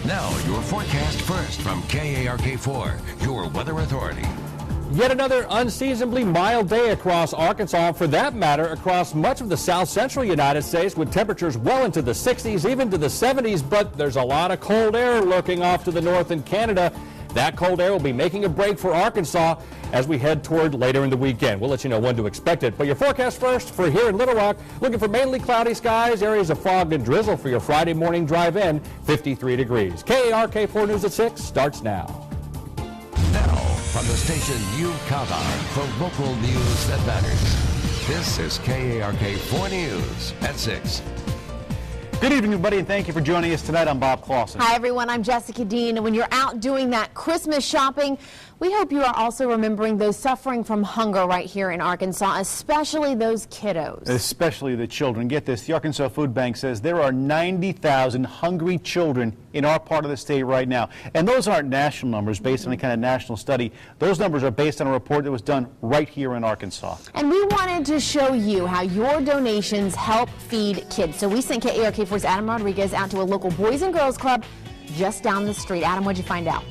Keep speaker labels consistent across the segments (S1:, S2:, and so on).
S1: Now, your forecast first from KARK4, your weather authority.
S2: Yet another unseasonably mild day across Arkansas, for that matter, across much of the south central United States, with temperatures well into the 60s, even to the 70s, but there's a lot of cold air lurking off to the north in Canada. That cold air will be making a break for Arkansas as we head toward later in the weekend. We'll let you know when to expect it. But your forecast first for here in Little Rock, looking for mainly cloudy skies, areas of fog and drizzle for your Friday morning drive in, 53 degrees. KARK4 News at 6 starts now.
S1: Now, from the station you count on for local news that matters, this is KARK4 News at 6.
S3: Good evening, everybody, and thank you for joining us tonight. I'm Bob Clausen.
S4: Hi, everyone. I'm Jessica Dean. And when you're out doing that Christmas shopping, we hope you are also remembering those suffering from hunger right here in Arkansas, especially those kiddos.
S3: Especially the children. Get this, the Arkansas Foodbank says there are 90,000 hungry children in our part of the state right now. And those aren't national numbers based on any kind of national study. Those numbers are based on a report that was done right here in Arkansas.
S4: And we wanted to show you how your donations help feed kids. So we sent KARK4's Adam Rodriguez out to a local Boys and Girls Club just down the street. Adam, what'd you find out?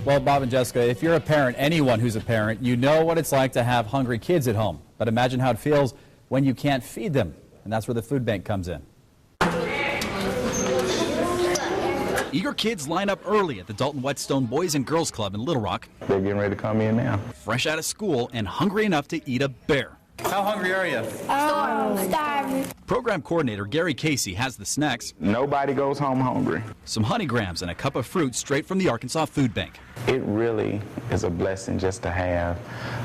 S5: Well, Bob and Jessica, if you're a parent, anyone who's a parent, you know what it's like to have hungry kids at home. But imagine how it feels when you can't feed them. And that's where the food bank comes in. Eager kids line up early at the Dalton Whetstone Boys and Girls Club in Little Rock.
S6: They're getting ready to come in now.
S5: Fresh out of school and hungry enough to eat a bear. How hungry are you?
S7: Starving.
S5: Program coordinator Gary Casey has the snacks.
S6: Nobody goes home hungry.
S5: Some honey grams and a cup of fruit straight from the Arkansas Foodbank.
S6: It really is a blessing just to have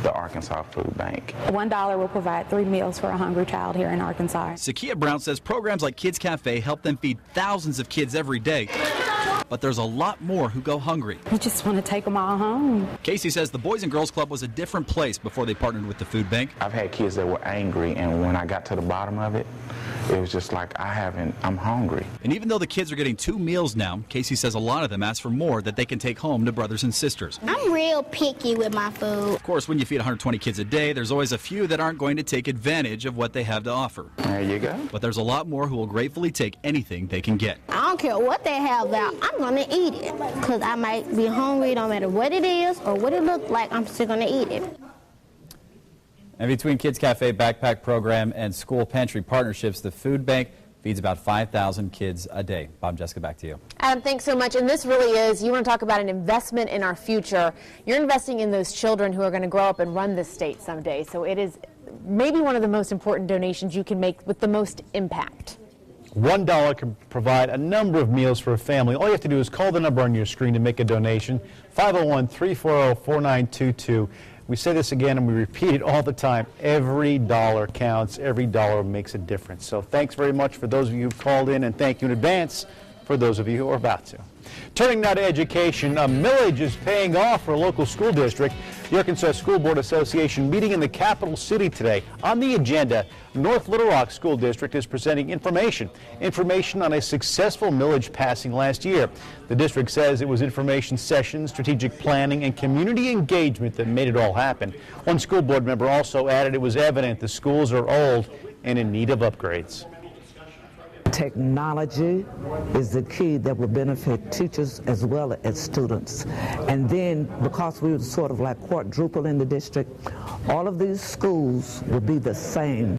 S6: the Arkansas Foodbank.
S7: $1 will provide 3 meals for a hungry child here in Arkansas.
S5: Sakia Brown says programs like Kids Cafe help them feed thousands of kids every day. But there's a lot more who go hungry.
S7: You just want to take them all home.
S5: Casey says the Boys and Girls Club was a different place before they partnered with the food bank.
S6: I've had kids that were angry, and when I got to the bottom of it, it was just like, I'm hungry.
S5: And even though the kids are getting 2 meals now, Casey says a lot of them ask for more that they can take home to brothers and sisters.
S8: I'm real picky with my food.
S5: Of course, when you feed 120 kids a day, there's always a few that aren't going to take advantage of what they have to offer.
S6: There you go.
S5: But there's a lot more who will gratefully take anything they can get.
S8: I don't care what they have out, I'm going to eat it. Because I might be hungry, no matter what it is or what it looks like, I'm still going to eat it.
S5: And between Kids Cafe Backpack Program and school pantry partnerships, the food bank feeds about 5,000 kids a day. Bob, Jessica, back to you.
S4: Adam, thanks so much. And this really is, you want to talk about an investment in our future. You're investing in those children who are going to grow up and run this state someday. So it is maybe one of the most important donations you can make with the most impact.
S3: $1 can provide a number of meals for a family. All you have to do is call the number on your screen to make a donation, 501-340-4922. We say this again and we repeat it all the time. Every dollar counts. Every dollar makes a difference. So thanks very much for those of you who've called in, and thank you in advance for those of you who are about to. Turning now to education, a millage is paying off for a local school district. The Arkansas School Board Association meeting in the capital city today. On the agenda, North Little Rock School District is presenting information on a successful millage passing last year. The district says it was information sessions, strategic planning, and community engagement that made it all happen. One school board member also added it was evident the schools are old and in need of upgrades.
S9: Technology is the key that will benefit teachers as well as students. And then, because we were sort of like quadruple in the district, all of these schools will be the same.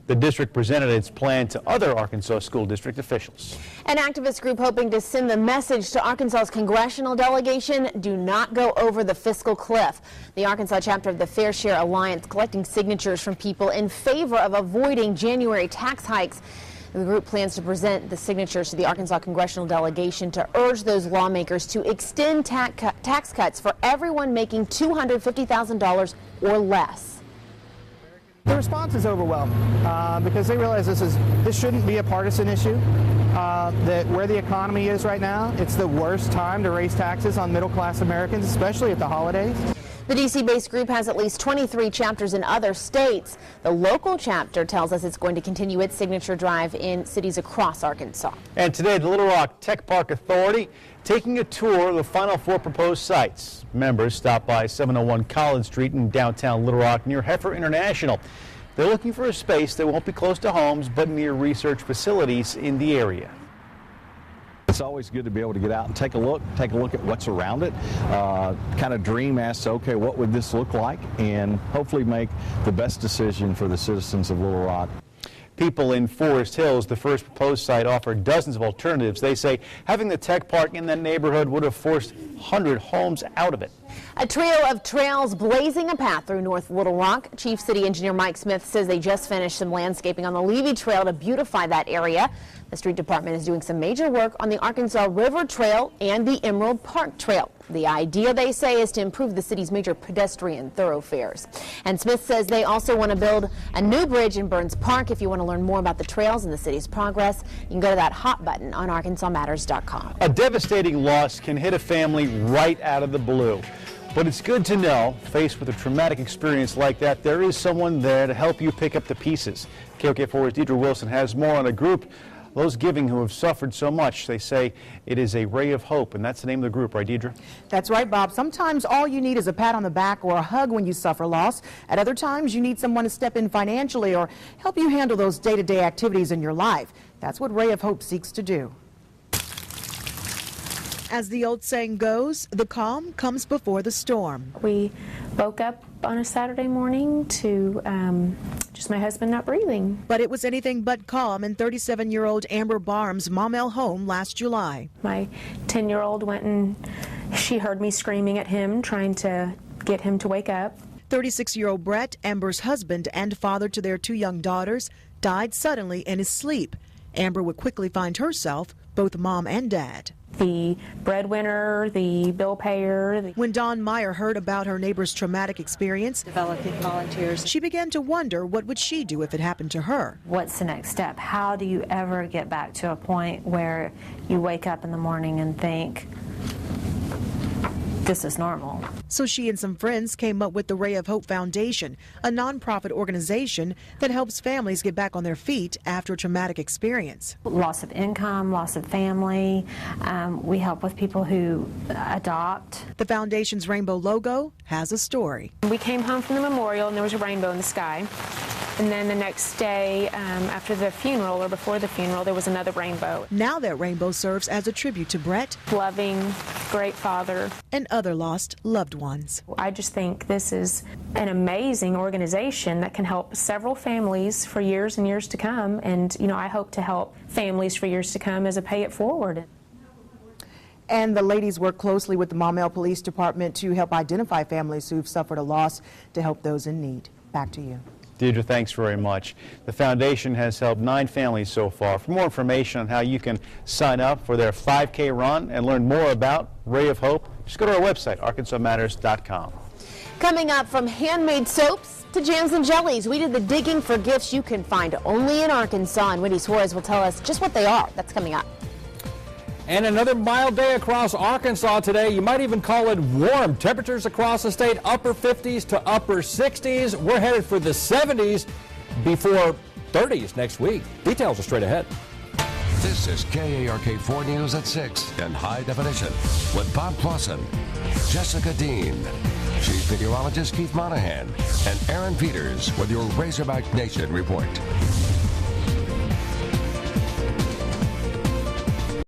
S3: The district presented its plan to other Arkansas school district officials.
S4: An activist group hoping to send the message to Arkansas's congressional delegation: do not go over the fiscal cliff. The Arkansas chapter of the Fair Share Alliance collecting signatures from people in favor of avoiding January tax hikes. The group plans to present the signatures to the Arkansas congressional delegation to urge those lawmakers to extend tax cuts for everyone making $250,000 or less.
S10: The response is overwhelming because they realize this shouldn't be a partisan issue. That where the economy is right now, it's the worst time to raise taxes on middle-class Americans, especially at the holidays.
S4: The D.C.-based group has at least 23 chapters in other states. The local chapter tells us it's going to continue its signature drive in cities across Arkansas.
S3: And today, the Little Rock Tech Park Authority taking a tour of the final 4 proposed sites. Members stopped by 701 Collins Street in downtown Little Rock near Heifer International. They're looking for a space that won't be close to homes but near research facilities in the area.
S11: It's always good to be able to get out and take a look at what's around it, kind of dream as to, okay, what would this look like, and hopefully make the best decision for the citizens of Little Rock.
S3: People in Forest Hills, the first proposed site, offered dozens of alternatives. They say having the tech park in that neighborhood would have forced 100 homes out of it.
S4: A trio of trails blazing a path through North Little Rock. Chief City Engineer Mike Smith says they just finished some landscaping on the Levy Trail to beautify that area. The street department is doing some major work on the Arkansas River Trail and the Emerald Park Trail. The idea, they say, is to improve the city's major pedestrian thoroughfares. And Smith says they also want to build a new bridge in Burns Park. If you want to learn more about the trails and the city's progress, you can go to that hot button on ArkansasMatters.com.
S3: A devastating loss can hit a family right out of the blue. But it's good to know, faced with a traumatic experience like that, there is someone there to help you pick up the pieces. KOK4's Deidre Wilson has more on a group, those giving who have suffered so much. They say it is a ray of hope, and that's the name of the group, right, Deidre?
S12: That's right, Bob. Sometimes all you need is a pat on the back or a hug when you suffer loss. At other times, you need someone to step in financially or help you handle those day-to-day activities in your life. That's what Ray of Hope seeks to do. As the old saying goes, the calm comes before the storm.
S7: We woke up on a Saturday morning to just my husband not breathing.
S12: But it was anything but calm in 37-year-old Amber Barham's Maumelle home last July.
S7: My 10-year-old went and she heard me screaming at him, trying to get him to wake up.
S12: 36-year-old Brett, Amber's husband and father to their 2 young daughters, died suddenly in his sleep. Amber would quickly find herself both mom and dad.
S7: The breadwinner, the bill payer.
S12: When Dawn Meyer heard about her neighbor's traumatic experience,
S13: developing volunteers,
S12: she began to wonder what would she do if it happened to her.
S13: What's the next step? How do you ever get back to a point where you wake up in the morning and think, this is normal?
S12: So she and some friends came up with the Ray of Hope Foundation, a nonprofit organization that helps families get back on their feet after a traumatic experience.
S13: Loss of income, loss of family. We help with people who adopt.
S12: The foundation's rainbow logo has a story.
S7: We came home from the memorial and there was a rainbow in the sky. And then the next day, after the funeral or before the funeral, there was another rainbow.
S12: Now that rainbow serves as a tribute to Brett,
S7: loving, great father,
S12: and other lost loved ones.
S7: I just think this is an amazing organization that can help several families for years and years to come. And, you know, I hope to help families for years to come as a pay it forward.
S12: And the ladies work closely with the Maumelle Police Department to help identify families who've suffered a loss to help those in need. Back to you.
S3: Deidre, thanks very much. The foundation has helped 9 families so far. For more information on how you can sign up for their 5K run and learn more about Ray of Hope, just go to our website, ArkansasMatters.com.
S4: Coming up, from handmade soaps to jams and jellies, we did the digging for gifts you can find only in Arkansas, and Wendy Suarez will tell us just what they are. That's coming up.
S2: And another mild day across Arkansas today. You might even call it warm. Temperatures across the state, upper 50s to upper 60s. We're headed for the 70s before 30s next week. Details are straight ahead.
S1: This is KARK 4 News at 6 in high definition with Bob Clausen, Jessica Dean, Chief Meteorologist Keith Monahan, and Aaron Peters with your Razorback Nation report.